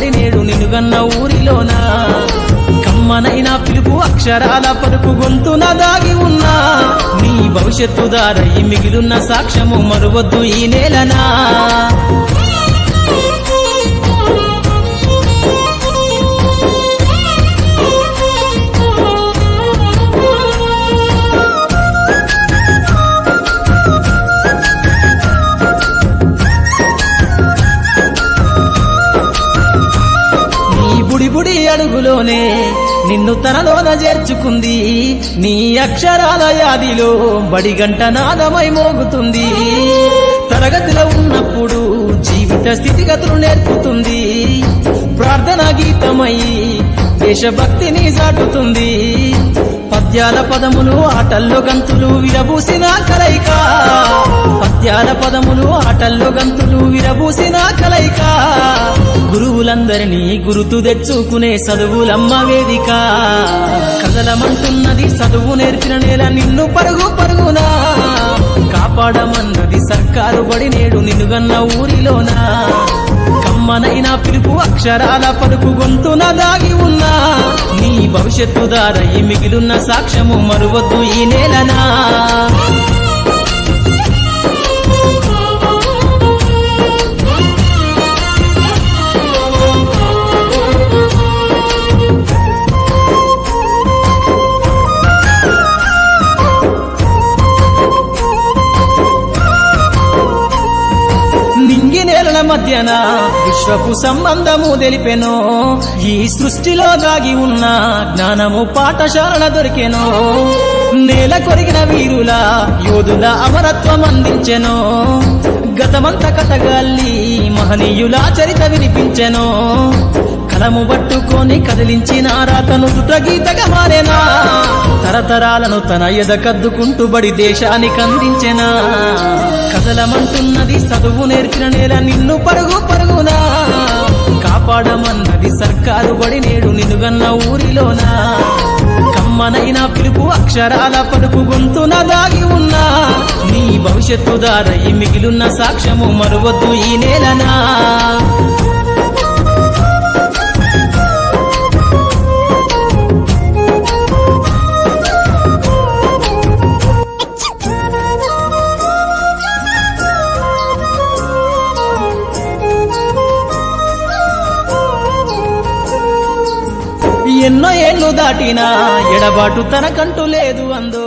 బడి నేడు నినుగన్న ఊరిలోన కమ్మనైనా పిలుపు అక్షరాల పలుకు గొంతున దాగి ఉన్నా నీ భవిష్యత్తు దారై మిగిలున్న సాక్ష్యము మరువద్దు ఈ నేలనా బుడి అడుగులోనే నిన్ను తనలోన చేర్చుకుంది నీ అక్షరాల యాదిలో బడిగంట నాదమై మోగుతుంది తరగతిలో ఉన్నప్పుడు జీవిత స్థితిగతులు నేర్పుతుంది ప్రార్థనా గీతమై దేశభక్తిని చాటుతుంది పద్యాల పదములు ఆటల్లో గంతులు విరబూసిన కలయిక పద్యాల పదములు ఆటల్లో గంతులు విరబూసిన కలయిక గురువులందరినీ గురుతు తెచ్చుకునే చదువులమ్మ వేదిక కదలమంటున్నది చదువు నేర్పిన నేల నిన్ను పరుగు పరుగునా కాపాడమన్నది సర్కారు బడి నేడు నినుగన్న ఊరిలోనా కమ్మనైనా పిలుపు అక్షరాల పలుకు గొంతున దాగి ఉన్నా నీ భవిష్యత్తు దారై మిగిలున్న సాక్ష్యము మరువద్దు ఈ నేలనా మధ్యన విశ్వపు సంబంధము తెలిపెనో ఈ సృష్టిలో దాగి ఉన్న జ్ఞానము పాఠశాల దొరికెనో నేల కొరిగిన వీరుల యోధుల అమరత్వం అందించెనో గతమంత కథగాల్లి మహనీయుల చరిత వినిపించెనో కలము పట్టుకొని కదిలించిన రాతను గీతగా మారేనా తరతరాలను తన ఎదకద్దుకుంటూ బడి దేశానికి అందించెనా కదలమంటున్నది చదువు నేర్చిన నేల నిన్ను పరుగు పరుగునా కాపాడమన్నది సర్కారు బడి నేడు నినుగన్న ఊరిలోనా కమ్మనైనా పిలుపు అక్షరాల పలుకు గొంతున దాగి ఉన్నా నీ భవిష్యత్తు దారై మిగిలున్న సాక్ష్యము మరువద్దు ఈ నేలనా ఎన్నో ఏళ్ళు దాటినా ఎడబాటు తనకంటూ లేదు అందో